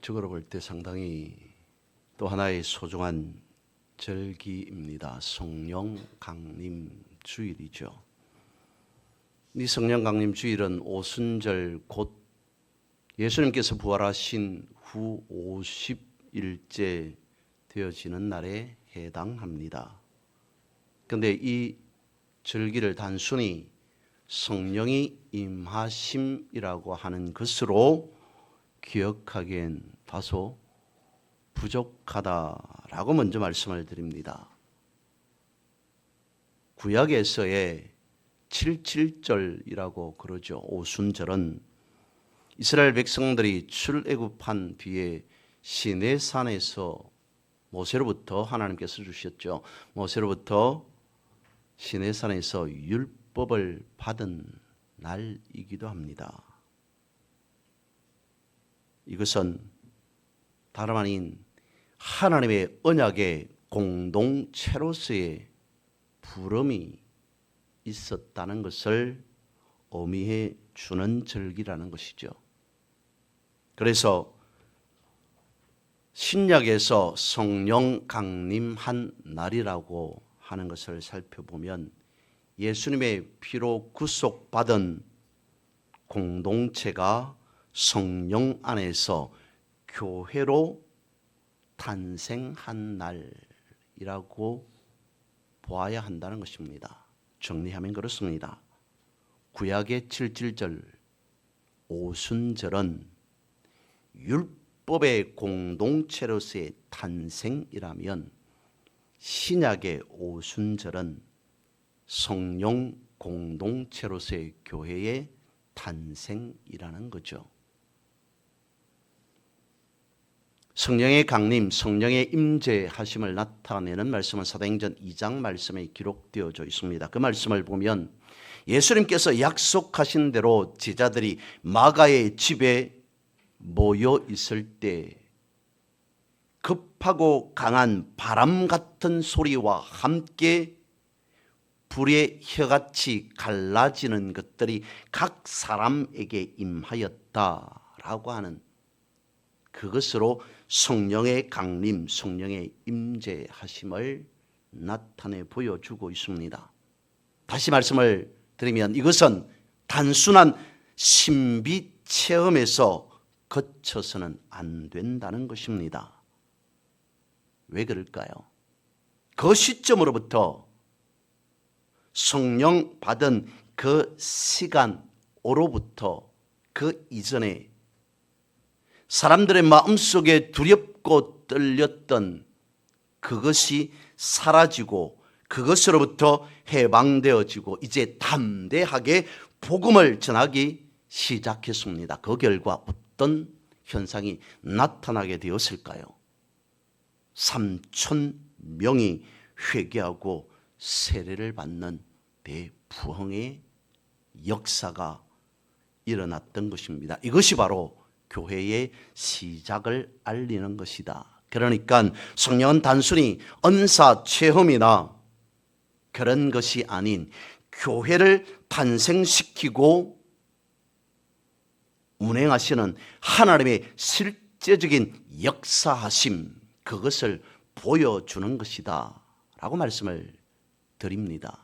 개별적으로 볼 때 상당히 또 하나의 소중한 절기입니다. 성령 강림 주일이죠. 이 성령 강림 주일은 오순절 곧 예수님께서 부활하신 후 50일째 되어지는 날에 해당합니다. 그런데 이 절기를 단순히 성령이 임하심이라고 하는 것으로 기억하기엔 다소 부족하다라고 먼저 말씀을 드립니다. 구약에서의 77절이라고 그러죠. 오순절은 이스라엘 백성들이 출애굽한 뒤에 시내산에서 모세로부터 하나님께서 주셨죠. 모세로부터 시내산에서 율법을 받은 날이기도 합니다. 이것은 다름 아닌 하나님의 언약의 공동체로서의 부름이 있었다는 것을 의미해 주는 절기라는 것이죠. 그래서 신약에서 성령 강림한 날이라고 하는 것을 살펴보면 예수님의 피로 구속받은 공동체가 성령 안에서 교회로 탄생한 날이라고 보아야 한다는 것입니다. 정리하면 그렇습니다. 구약의 77절 오순절은 율법의 공동체로서의 탄생이라면 신약의 오순절은 성령 공동체로서의 교회의 탄생이라는 거죠. 성령의 강림, 성령의 임재하심을 나타내는 말씀은 사도행전 2장 말씀에 기록되어져 있습니다. 그 말씀을 보면 예수님께서 약속하신 대로 제자들이 마가의 집에 모여 있을 때 급하고 강한 바람 같은 소리와 함께 불의 혀같이 갈라지는 것들이 각 사람에게 임하였다라고 하는 그것으로 성령의 강림, 성령의 임재하심을 나타내 보여주고 있습니다. 다시 말씀을 드리면 이것은 단순한 신비 체험에서 거쳐서는 안 된다는 것입니다. 왜 그럴까요? 그 시점으로부터 성령 받은 그 시간으로부터 그 이전에 사람들의 마음속에 두렵고 떨렸던 그것이 사라지고 그것으로부터 해방되어지고 이제 담대하게 복음을 전하기 시작했습니다. 그 결과 어떤 현상이 나타나게 되었을까요? 3,000명이 회개하고 세례를 받는 대부흥의 역사가 일어났던 것입니다. 이것이 바로 교회의 시작을 알리는 것이다. 그러니까 성령은 단순히 은사 체험이나 그런 것이 아닌 교회를 탄생시키고 운행하시는 하나님의 실제적인 역사하심, 그것을 보여주는 것이다 라고 말씀을 드립니다.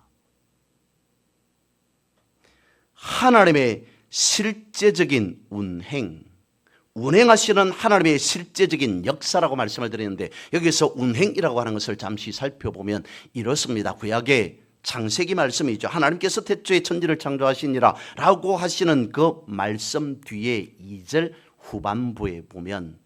하나님의 실제적인 운행하시는 하나님의 실제적인 역사라고 말씀을 드리는데 여기서 운행이라고 하는 것을 잠시 살펴보면 이렇습니다. 구약의 창세기 말씀이죠. 하나님께서 태초에 천지를 창조하시니라 라고 하시는 그 말씀 뒤에 2절 후반부에 보면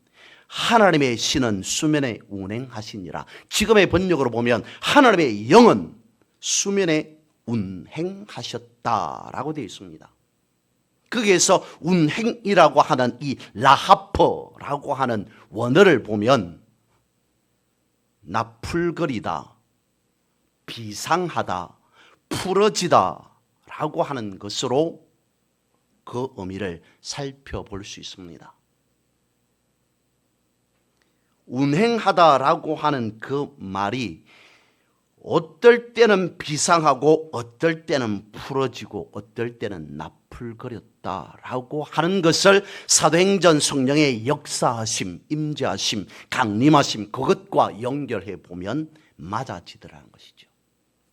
하나님의 신은 수면에 운행하시니라. 지금의 번역으로 보면 하나님의 영은 수면에 운행하셨다라고 되어 있습니다. 거기에서 운행이라고 하는 이 라하퍼라고 하는 원어를 보면 나풀거리다, 비상하다, 풀어지다 라고 하는 것으로 그 의미를 살펴볼 수 있습니다. 운행하다라고 하는 그 말이 어떨 때는 비상하고 어떨 때는 풀어지고 어떨 때는 나쁘고 나풀거렸다라고 하는 것을 사도행전 성령의 역사하심, 임재하심, 강림하심 그것과 연결해 보면 맞아지더라는 것이죠.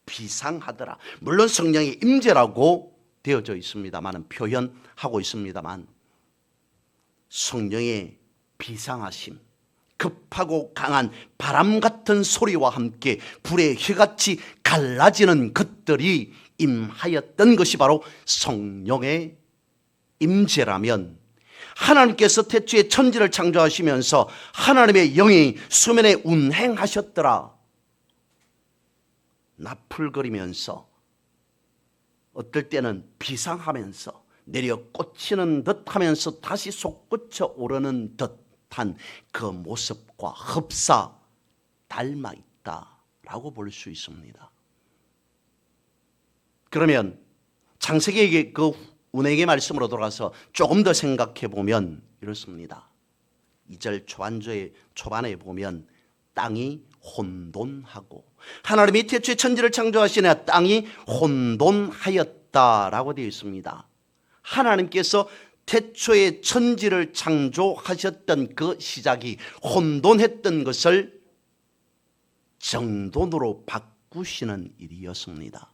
비상하더라. 물론 성령의 임재라고 되어져 있습니다만, 표현하고 있습니다만, 성령의 비상하심, 급하고 강한 바람 같은 소리와 함께 불의 혀같이 갈라지는 것들이 임하였던 것이 바로 성령의 임재라면, 하나님께서 태초에 천지를 창조하시면서 하나님의 영이 수면에 운행하셨더라. 나풀거리면서, 어떨 때는 비상하면서 내려 꽂히는 듯 하면서 다시 솟구쳐 오르는 듯한 그 모습과 흡사 닮아 있다라고 볼 수 있습니다. 그러면 창세기의 그 운행의 말씀으로 돌아가서 조금 더 생각해 보면 이렇습니다. 2절 초반에 보면 땅이 혼돈하고, 하나님이 태초에 천지를 창조하시나 땅이 혼돈하였다라고 되어 있습니다. 하나님께서 태초에 천지를 창조하셨던 그 시작이 혼돈했던 것을 정돈으로 바꾸시는 일이었습니다.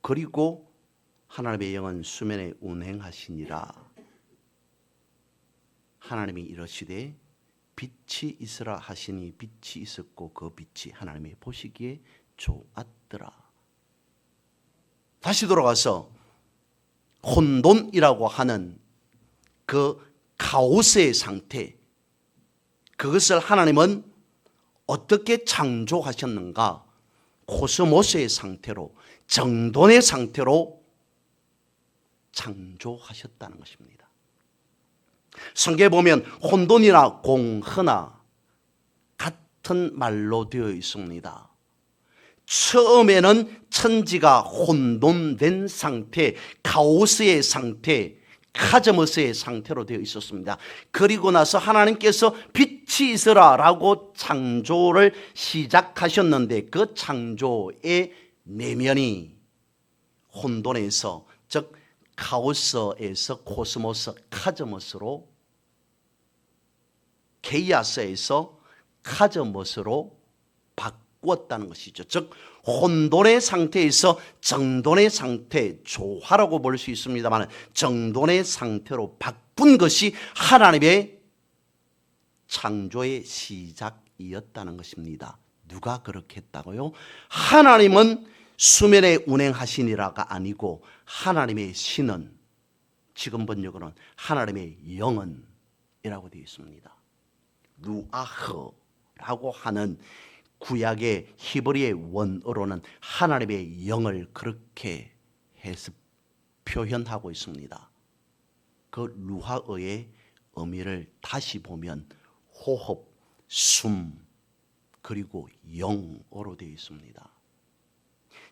그리고 하나님의 영은 수면에 운행하시니라. 하나님이 이러시되 빛이 있으라 하시니 빛이 있었고 그 빛이 하나님이 보시기에 좋았더라. 다시 돌아가서 혼돈이라고 하는 그 카오스의 상태, 그것을 하나님은 어떻게 창조하셨는가? 코스모스의 상태로, 정돈의 상태로 창조하셨다는 것입니다. 성경에 보면 혼돈이나 공허나 같은 말로 되어 있습니다. 처음에는 천지가 혼돈된 상태, 카오스의 상태, 카즈모스의 상태로 되어 있었습니다. 그리고 나서 하나님께서 빛이 있으라 라고 창조를 시작하셨는데, 그 창조의 내면이 혼돈에서, 즉 카오스에서 코스모스, 카즈모스로, 케이아스에서 카즈모스로 바꾸었다는 것이죠. 즉 혼돈의 상태에서 정돈의 상태, 조화라고 볼 수 있습니다만 정돈의 상태로 바꾼 것이 하나님의 창조의 시작이었다는 것입니다. 누가 그렇게 했다고요? 하나님은 수면에 운행하시니라가 아니고, 하나님의 신은, 지금 번역으로는 하나님의 영은 이라고 되어 있습니다. 루아흐라고 하는 구약의 히브리의 원어로는 하나님의 영을 그렇게 해서 표현하고 있습니다. 그 루아흐의 의미를 다시 보면 호흡, 숨, 그리고 영어로 되어 있습니다.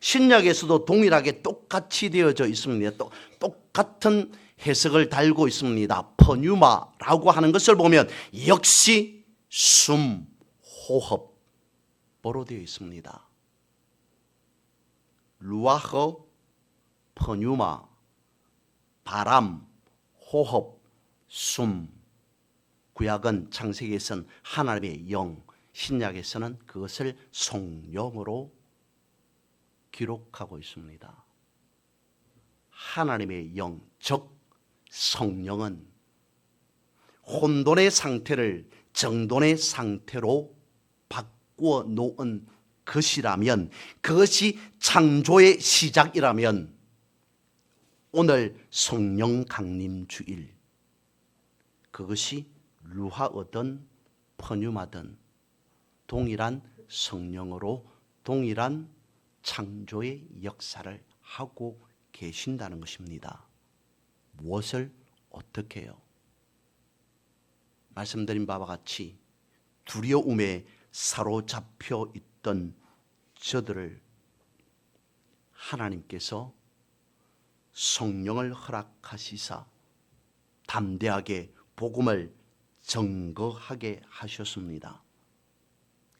신약에서도 동일하게 똑같이 되어져 있습니다. 똑같은 해석을 달고 있습니다. 퍼뉴마라고 하는 것을 보면 역시 숨, 호흡으로 되어 있습니다. 루아흐, 퍼뉴마, 바람, 호흡, 숨. 구약은 창세기에서는 하나님의 영, 신약에서는 그것을 성령으로 기록하고 있습니다. 하나님의 영, 즉 성령은 혼돈의 상태를 정돈의 상태로 바꾸어 놓은 것이라면, 그것이 창조의 시작이라면, 오늘 성령 강림 주일, 그것이 루하어든 퍼뉴마든 동일한 성령으로 동일한 창조의 역사를 하고 계신다는 것입니다. 무엇을 어떻게 해요? 말씀드린 바와 같이 두려움에 사로잡혀 있던 저들을 하나님께서 성령을 허락하시사 담대하게 복음을 증거하게 하셨습니다.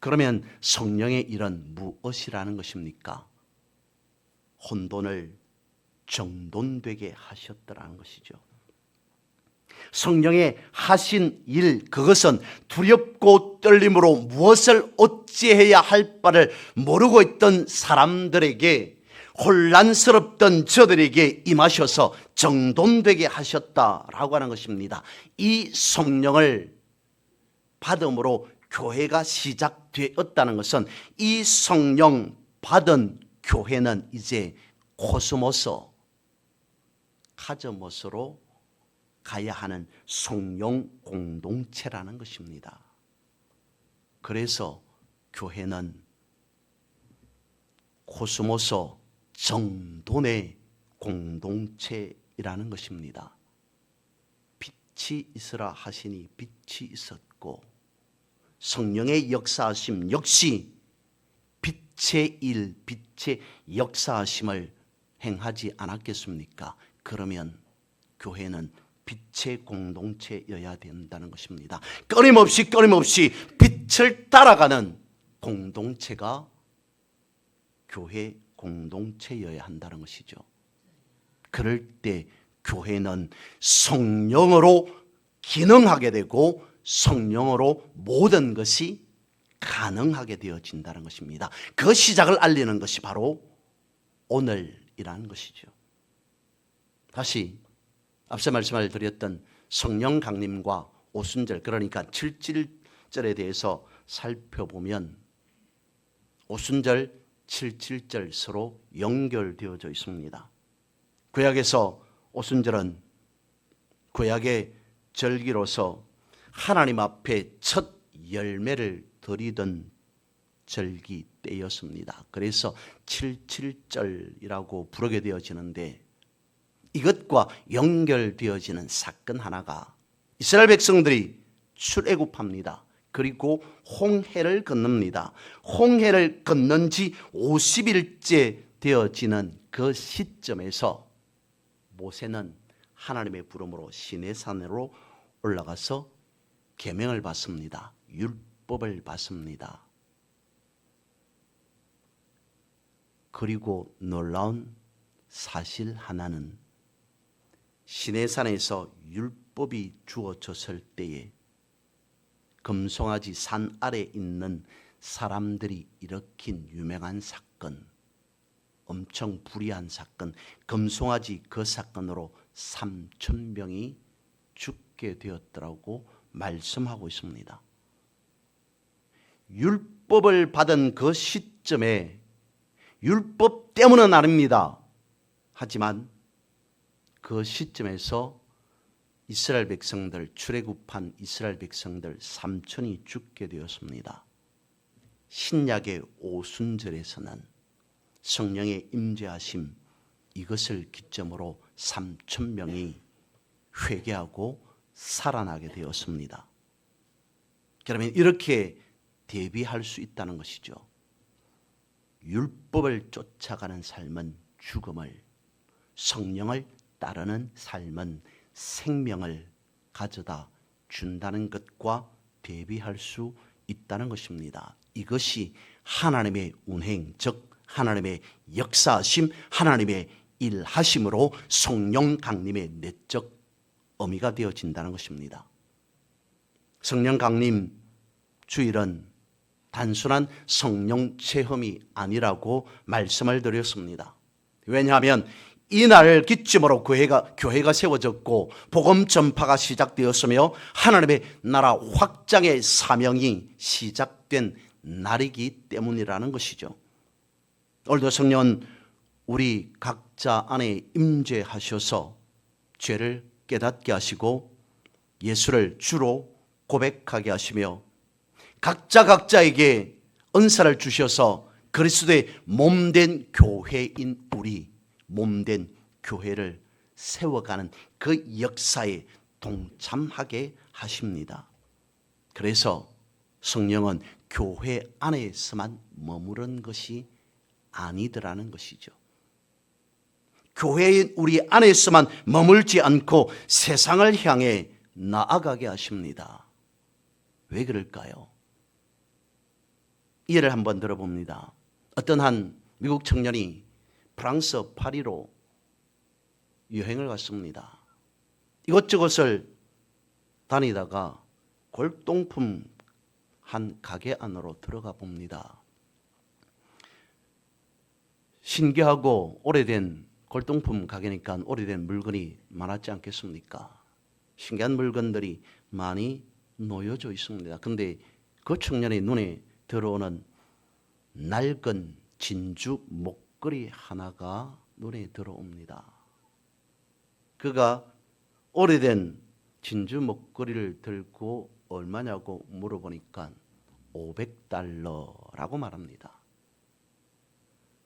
그러면 성령의 일은 무엇이라는 것입니까? 혼돈을 정돈되게 하셨더라는 것이죠. 성령의 하신 일, 그것은 두렵고 떨림으로 무엇을 어찌해야 할 바를 모르고 있던 사람들에게, 혼란스럽던 저들에게 임하셔서 정돈되게 하셨다라고 하는 것입니다. 이 성령을 받음으로 교회가 시작되었다는 것은, 이 성령 받은 교회는 이제 코스모스, 카즈모스로 가야 하는 성령 공동체라는 것입니다. 그래서 교회는 코스모스 정돈의 공동체이라는 것입니다. 빛이 있으라 하시니 빛이 있었고, 성령의 역사하심 역시 빛의 일, 빛의 역사하심을 행하지 않았겠습니까? 그러면 교회는 빛의 공동체여야 된다는 것입니다. 끊임없이 빛을 따라가는 공동체가 교회 공동체여야 한다는 것이죠. 그럴 때 교회는 성령으로 기능하게 되고 성령으로 모든 것이 가능하게 되어진다는 것입니다. 그 시작을 알리는 것이 바로 오늘이라는 것이죠. 다시 앞서 말씀을 드렸던 성령 강림과 오순절, 그러니까 77절에 대해서 살펴보면 오순절, 77절 서로 연결되어져 있습니다. 구약에서 오순절은 구약의 절기로서 하나님 앞에 첫 열매를 드리던 절기 때였습니다. 그래서 77절이라고 부르게 되어지는데, 이것과 연결되어지는 사건 하나가 이스라엘 백성들이 출애굽합니다. 그리고 홍해를 건넙니다. 홍해를 건넌 지 50일째 되어지는 그 시점에서 모세는 하나님의 부름으로 시내산으로 올라가서 계명을 받습니다. 율법을 받습니다. 그리고 놀라운 사실 하나는, 시내산에서 율법이 주어졌을 때에 금송아지 산 아래 있는 사람들이 일으킨 유명한 사건, 엄청 불의한 사건, 금송아지 그 사건으로 3,000명이 죽게 되었더라고 말씀하고 있습니다. 율법을 받은 그 시점에, 율법 때문은 아닙니다. 하지만 그 시점에서 이스라엘 백성들, 출애굽한 이스라엘 백성들 3,000이 죽게 되었습니다. 신약의 오순절에서는 성령의 임재하심, 이것을 기점으로 3,000명이 회개하고 살아나게 되었습니다. 그러면 이렇게 대비할 수 있다는 것이죠. 율법을 쫓아가는 삶은 죽음을, 성령을 따르는 삶은 생명을 가져다 준다는 것과 대비할 수 있다는 것입니다. 이것이 하나님의 운행, 즉 하나님의 역사하심, 하나님의 일하심으로 성령 강림의 내적 의미가 되어진다는 것입니다. 성령 강림 주일은 단순한 성령 체험이 아니라고 말씀을 드렸습니다. 왜냐하면 이날을 기점으로 교회가 세워졌고 복음 전파가 시작되었으며 하나님의 나라 확장의 사명이 시작된 날이기 때문이라는 것이죠. 오늘도 성령은 우리 각자 안에 임재하셔서 죄를 깨닫게 하시고 예수를 주로 고백하게 하시며 각자에게 은사를 주셔서 그리스도의 몸된 교회인 우리, 몸된 교회를 세워가는 그 역사에 동참하게 하십니다. 그래서 성령은 교회 안에서만 머무른 것이 아니더라는 것이죠. 교회인 우리 안에서만 머물지 않고 세상을 향해 나아가게 하십니다. 왜 그럴까요? 예를 한번 들어봅니다. 어떤 한 미국 청년이 프랑스 파리로 여행을 갔습니다. 이곳저곳을 다니다가 골동품 한 가게 안으로 들어가 봅니다. 신기하고 오래된 골동품 가게니까 오래된 물건이 많았지 않겠습니까? 신기한 물건들이 많이 놓여져 있습니다. 근데 그 청년의 눈에 들어오는 낡은 진주 목걸이 하나가 눈에 들어옵니다. 그가 오래된 진주 목걸이를 들고 얼마냐고 물어보니까 $500라고 말합니다.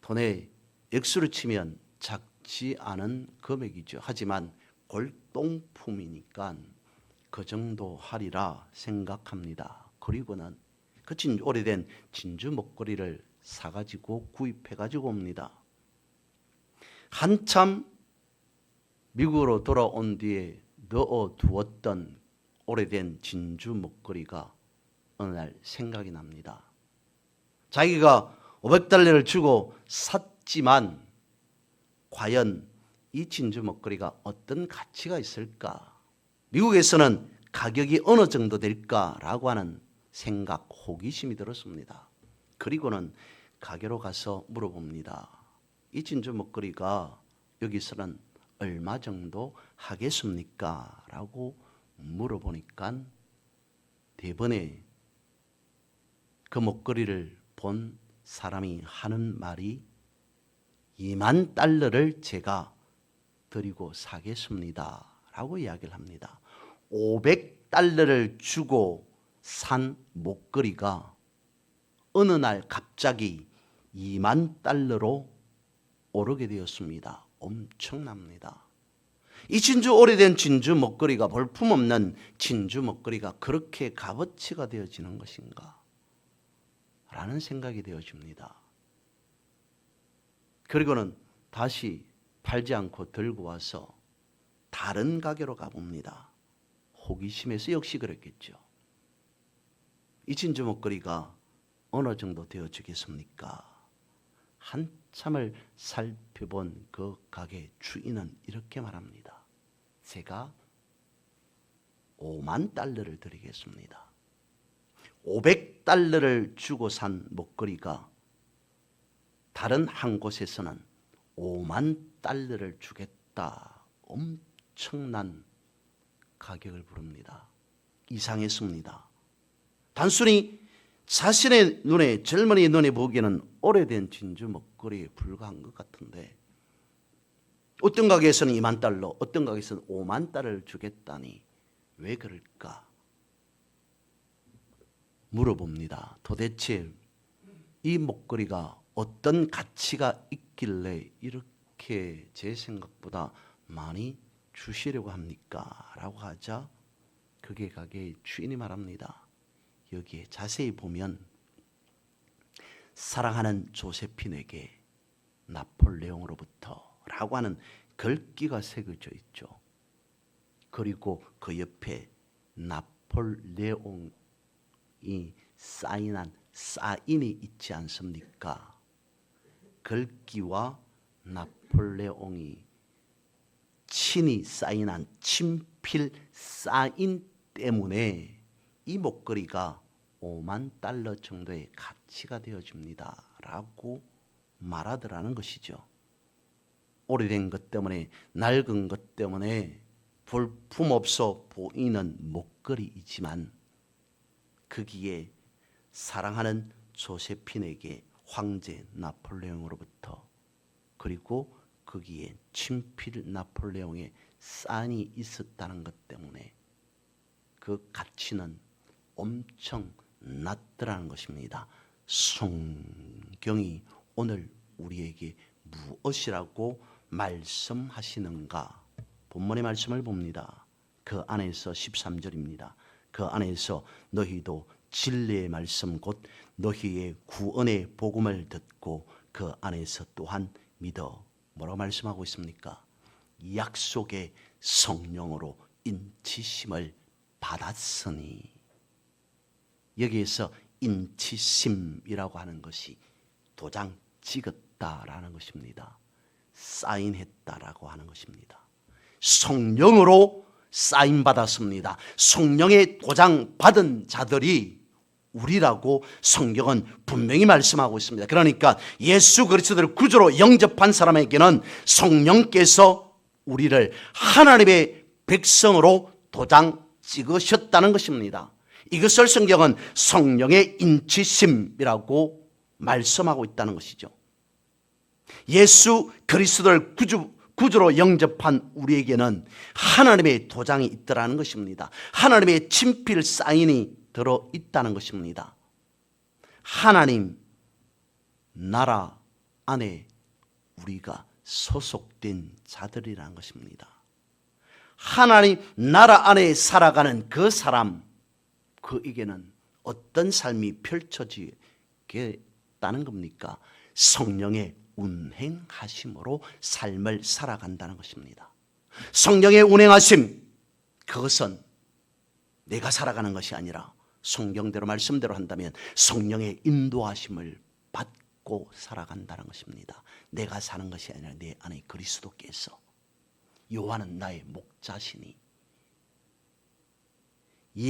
돈의 액수를 치면 작지 않은 금액이죠. 하지만 골동품이니까 그 정도 하리라 생각합니다. 그리고는 그 오래된 진주 목걸이를 사가지고 구입해가지고 옵니다. 한참 미국으로 돌아온 뒤에 넣어두었던 오래된 진주 목걸이가 어느 날 생각이 납니다. 자기가 $500를 주고 샀지만 과연 이 진주 목걸이가 어떤 가치가 있을까? 미국에서는 가격이 어느 정도 될까라고 하는 생각, 호기심이 들었습니다. 그리고는 가게로 가서 물어봅니다. 이 진주 목걸이가 여기서는 얼마 정도 하겠습니까? 라고 물어보니까 대번에 그 목걸이를 본 사람이 하는 말이 $20,000를 제가 드리고 사겠습니다. 라고 이야기를 합니다. $500를 주고 산 목걸이가 어느 날 갑자기 $20,000로 오르게 되었습니다. 엄청납니다. 이 오래된 진주 목걸이가, 볼품없는 진주 목걸이가 그렇게 값어치가 되어지는 것인가? 라는 생각이 되어집니다. 그리고는 다시 팔지 않고 들고 와서 다른 가게로 가봅니다. 호기심에서 역시 그랬겠죠. 이 진주 목걸이가 어느 정도 되어지겠습니까? 한참을 살펴본 그 가게 주인은 이렇게 말합니다. 제가 $50,000를 드리겠습니다. $500를 주고 산 목걸이가 다른 한 곳에서는 $50,000를 주겠다. 엄청난 가격을 부릅니다. 이상했습니다. 단순히 자신의 눈에, 젊은이의 눈에 보기에는 오래된 진주 목걸이에 불과한 것 같은데 어떤 가게에서는 $20,000, 어떤 가게에서는 $50,000을 주겠다니 왜 그럴까? 물어봅니다. 도대체 이 목걸이가 어떤 가치가 있길래 이렇게 제 생각보다 많이 주시려고 합니까? 라고 하자 그게 가게의 주인이 말합니다. 여기에 자세히 보면 사랑하는 조세핀에게 나폴레옹으로부터 라고 하는 글귀가 새겨져 있죠. 그리고 그 옆에 나폴레옹이 사인한 사인이 있지 않습니까? 글귀와 나폴레옹이 친히 사인한 친필 사인 때문에 이 목걸이가 $50,000 정도의 가치가 되어집니다. 라고 말하더라는 것이죠. 오래된 것 때문에, 낡은 것 때문에 볼품없어 보이는 목걸이이지만 거기에 사랑하는 조세핀에게 황제 나폴레옹으로부터 그리고 거기에 친필 나폴레옹의 사인이 있었다는 것 때문에 그 가치는 엄청 낮더라는 것입니다. 성경이 오늘 우리에게 무엇이라고 말씀하시는가? 본문의 말씀을 봅니다. 그 안에서 13절입니다. 그 안에서 너희도 진리의 말씀 곧 너희의 구원의 복음을 듣고 그 안에서 또한 믿어. 뭐라고 말씀하고 있습니까? 약속의 성령으로 인치심을 받았으니. 여기에서 인치심이라고 하는 것이 도장 찍었다라는 것입니다. 사인했다라고 하는 것입니다. 성령으로 쌓임받았습니다. 성령의 도장 받은 자들이 우리라고 성경은 분명히 말씀하고 있습니다. 그러니까 예수 그리스도를 구주로 영접한 사람에게는 성령께서 우리를 하나님의 백성으로 도장 찍으셨다는 것입니다. 이것을 성경은 성령의 인치심이라고 말씀하고 있다는 것이죠. 예수 그리스도를 구주로 영접한 우리에게는 하나님의 도장이 있더라는 것입니다. 하나님의 친필 사인이 들어있다는 것입니다. 하나님 나라 안에 우리가 소속된 자들이라는 것입니다. 하나님 나라 안에 살아가는 그 사람, 그에게는 어떤 삶이 펼쳐지겠다는 겁니까? 성령의 운행하심으로 삶을 살아간다는 것입니다. 성령의 운행하심, 그것은 내가 살아가는 것이 아니라 성경대로 말씀대로 한다면 성령의 인도하심을 받고 살아간다는 것입니다. 내가 사는 것이 아니라 내 안에 그리스도께서, 요한은 나의 목자시니,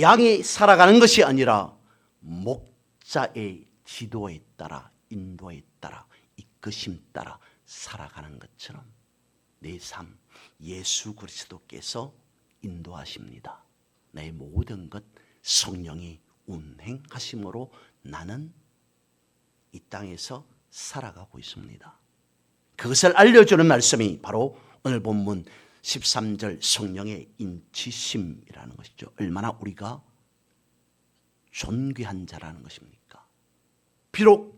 양이 살아가는 것이 아니라 목자의 지도에 따라, 인도에 따라, 이끄심 따라 살아가는 것처럼 내 삶, 예수 그리스도께서 인도하십니다. 내 모든 것 성령이 운행하심으로 나는 이 땅에서 살아가고 있습니다. 그것을 알려주는 말씀이 바로 오늘 본문 13절 성령의 인치심이라는 것이죠. 얼마나 우리가 존귀한 자라는 것입니까? 비록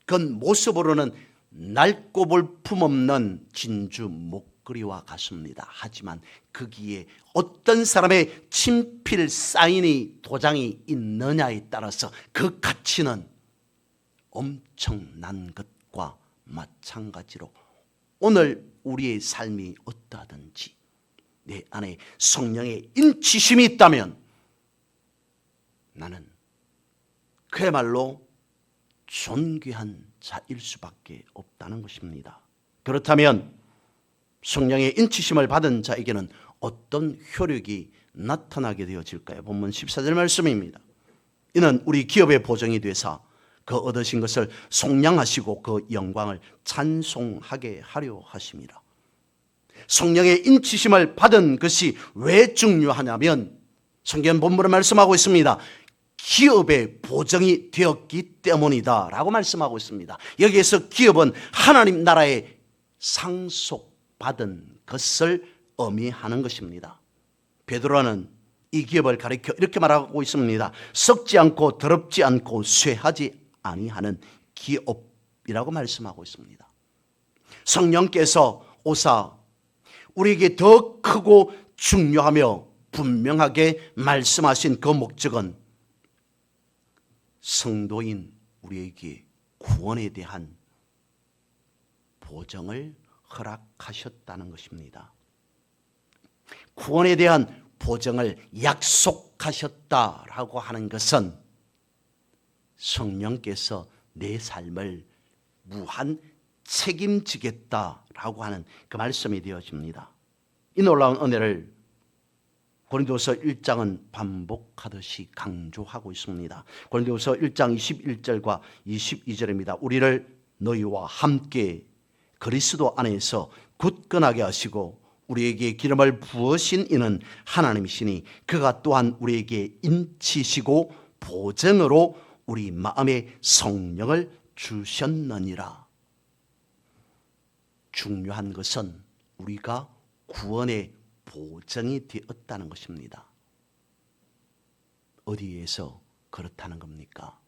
그건 모습으로는 낡고 볼품없는 진주 목걸이와 같습니다. 하지만 거기에 어떤 사람의 친필 사인이 도장이 있느냐에 따라서 그 가치는 엄청난 것과 마찬가지로 오늘 우리의 삶이 어떠하든지 내 안에 성령의 인치심이 있다면 나는 그야말로 존귀한 자일 수밖에 없다는 것입니다. 그렇다면 성령의 인치심을 받은 자에게는 어떤 효력이 나타나게 되어질까요? 본문 14절 말씀입니다. 이는 우리 기업의 보정이 되사 그 얻으신 것을 속량하시고 그 영광을 찬송하게 하려 하심이라. 성령의 인치심을 받은 것이 왜 중요하냐면 성경 본문을 말씀하고 있습니다. 기업의 보정이 되었기 때문이다 라고 말씀하고 있습니다. 여기에서 기업은 하나님 나라에 상속받은 것을 의미하는 것입니다. 베드로는 이 기업을 가리켜 이렇게 말하고 있습니다. 썩지 않고 더럽지 않고 쇠하지 아니하는 기업이라고 말씀하고 있습니다. 성령께서 오사 우리에게 더 크고 중요하며 분명하게 말씀하신 그 목적은 성도인 우리에게 구원에 대한 보정을 허락하셨다는 것입니다. 구원에 대한 보정을 약속하셨다라고 하는 것은 성령께서 내 삶을 무한 책임지겠다라고 하는 그 말씀이 되어집니다. 이 놀라운 은혜를 고린도서 1장은 반복하듯이 강조하고 있습니다. 고린도서 1장 21절과 22절입니다. 우리를 너희와 함께 그리스도 안에서 굳건하게 하시고 우리에게 기름을 부으신 이는 하나님이시니 그가 또한 우리에게 인치시고 보증으로 우리 마음에 성령을 주셨느니라. 중요한 것은 우리가 구원의 보증이 되었다는 것입니다. 어디에서 그렇다는 겁니까?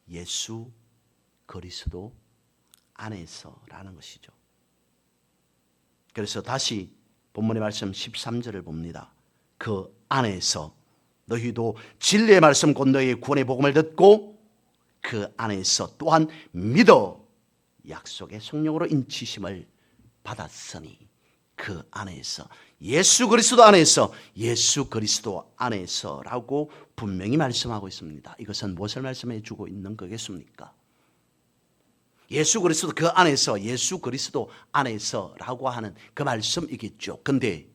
예수 그리스도 안에서라는 것이죠. 그래서 다시 본문의 말씀 13절을 봅니다. 그 안에서 너희도 진리의 말씀 곧 너희의 구원의 복음을 듣고 그 안에서 또한 믿어 약속의 성령으로 인치심을 받았으니 그 안에서 예수 그리스도 안에서 예수 그리스도 안에서라고 분명히 말씀하고 있습니다. 이것은 무엇을 말씀해 주고 있는 거겠습니까? 예수 그리스도 그 안에서, 예수 그리스도 안에서라고 하는 그 말씀이겠죠. 근데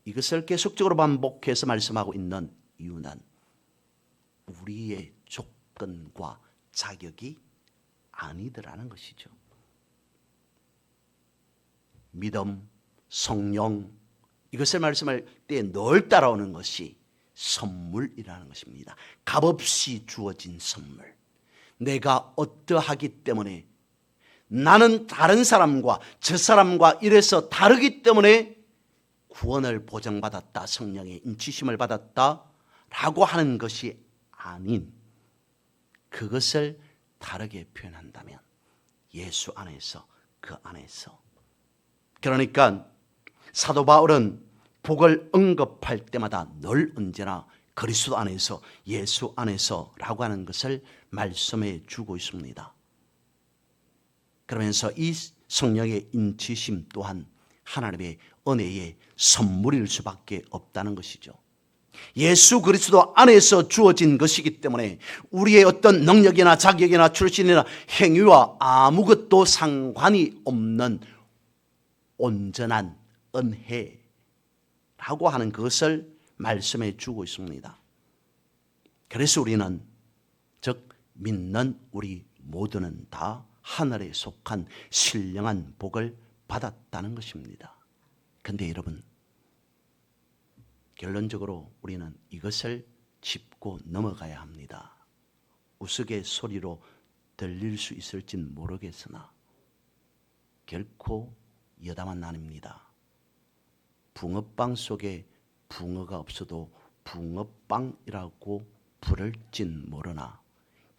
이것을 계속적으로 반복해서 말씀하고 있는 이유는 우리의 조건과 자격이 아니더라는 것이죠. 믿음, 성령, 이것을 말씀할 때 늘 따라오는 것이 선물이라는 것입니다. 값없이 주어진 선물. 내가 어떠하기 때문에, 나는 다른 사람과 저 사람과 이래서 다르기 때문에 구원을 보장받았다, 성령의 인치심을 받았다 라고 하는 것이 아닌, 그것을 다르게 표현한다면 예수 안에서, 그 안에서. 그러니까 사도 바울은 복을 언급할 때마다 늘 언제나 그리스도 안에서, 예수 안에서라고 하는 것을 말씀해 주고 있습니다. 그러면서 이 성령의 인치심 또한 하나님의 은혜의 선물일 수밖에 없다는 것이죠. 예수 그리스도 안에서 주어진 것이기 때문에 우리의 어떤 능력이나 자격이나 출신이나 행위와 아무것도 상관이 없는 온전한 은혜라고 하는 것을 말씀해 주고 있습니다. 그래서 우리는, 즉 믿는 우리 모두는 다 하늘에 속한 신령한 복을 받았다는 것입니다. 그런데 여러분, 결론적으로 우리는 이것을 짚고 넘어가야 합니다. 우스갯소리로 들릴 수 있을진 모르겠으나 결코 여담은 아닙니다. 붕어빵 속에 붕어가 없어도 붕어빵이라고 부를진 모르나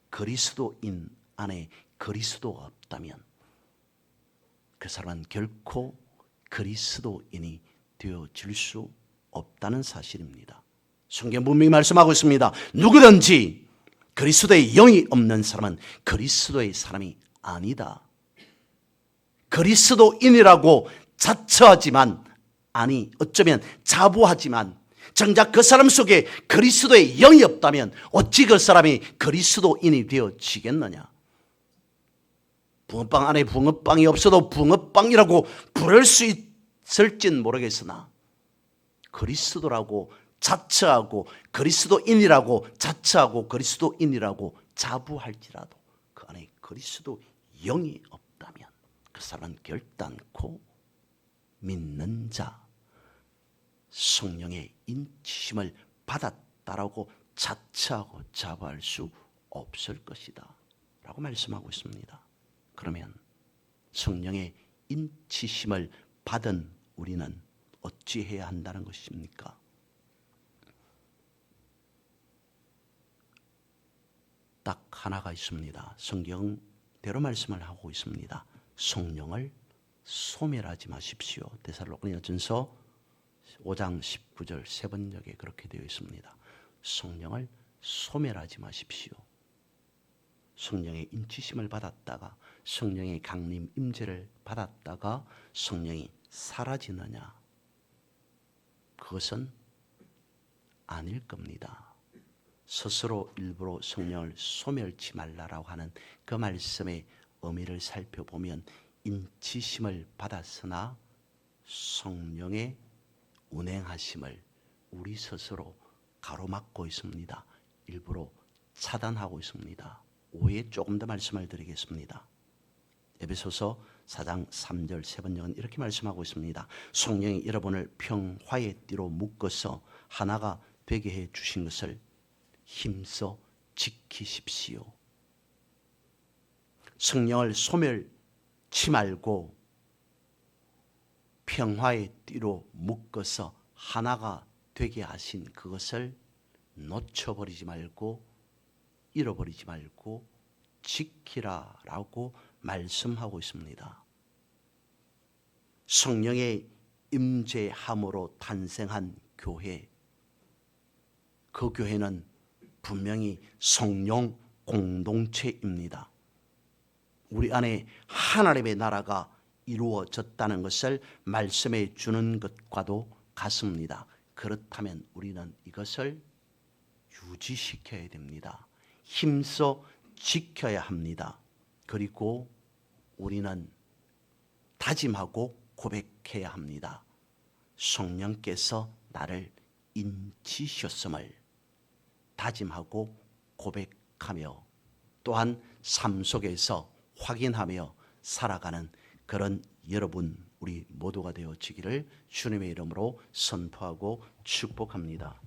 그리스도인 안에 그리스도가 없다면 그 사람은 결코 그리스도인이 되어질 수 없다는 사실입니다. 성경 분명히 말씀하고 있습니다. 누구든지 그리스도의 영이 없는 사람은 그리스도의 사람이 아니다. 그리스도인이라고 자처하지만, 아니 어쩌면 자부하지만 정작 그 사람 속에 그리스도의 영이 없다면 어찌 그 사람이 그리스도인이 되어지겠느냐. 붕어빵 안에 붕어빵이 없어도 붕어빵이라고 부를 수 있을진 모르겠으나 그리스도라고 자처하고 그리스도인이라고 자처하고 그리스도인이라고 자부할지라도 그 안에 그리스도 영이 없다면 그 사람은 결단코 믿는 자, 성령의 인치심을 받았다라고 자처하고 자부할 수 없을 것이다 라고 말씀하고 있습니다. 그러면 성령의 인치심을 받은 우리는 어찌해야 한다는 것입니까? 딱 하나가 있습니다. 성경대로 말씀을 하고 있습니다. 성령을 소멸하지 마십시오. 데살로니가전서 5장 19절 세 번역에 그렇게 되어 있습니다. 성령을 소멸하지 마십시오. 성령의 인치심을 받았다가, 성령의 강림 임재를 받았다가 성령이 사라지느냐? 그것은 아닐 겁니다. 스스로 일부러 성령을 소멸치 말라라고 하는 그 말씀의 의미를 살펴보면 인치심을 받았으나 성령의 운행하심을 우리 스스로 가로막고 있습니다. 일부러 차단하고 있습니다. 오해 조금 더 말씀을 드리겠습니다. 에베소서 4장 3절 세 번역은 이렇게 말씀하고 있습니다. 성령이 여러분을 평화의 띠로 묶어서 하나가 되게 해 주신 것을 힘써 지키십시오. 성령을 소멸치 말고 평화의 띠로 묶어서 하나가 되게 하신 그것을 놓쳐버리지 말고 잃어버리지 말고 지키라라고 말씀하고 있습니다. 성령의 임재함으로 탄생한 교회, 그 교회는 분명히 성령 공동체입니다. 우리 안에 하나님의 나라가 이루어졌다는 것을 말씀해 주는 것과도 같습니다. 그렇다면 우리는 이것을 유지시켜야 됩니다. 힘써 지켜야 합니다. 그리고 우리는 다짐하고 고백해야 합니다. 성령께서 나를 인치셨음을 다짐하고 고백하며 또한 삶 속에서 확인하며 살아가는 그런 여러분 우리 모두가 되어지기를 주님의 이름으로 선포하고 축복합니다.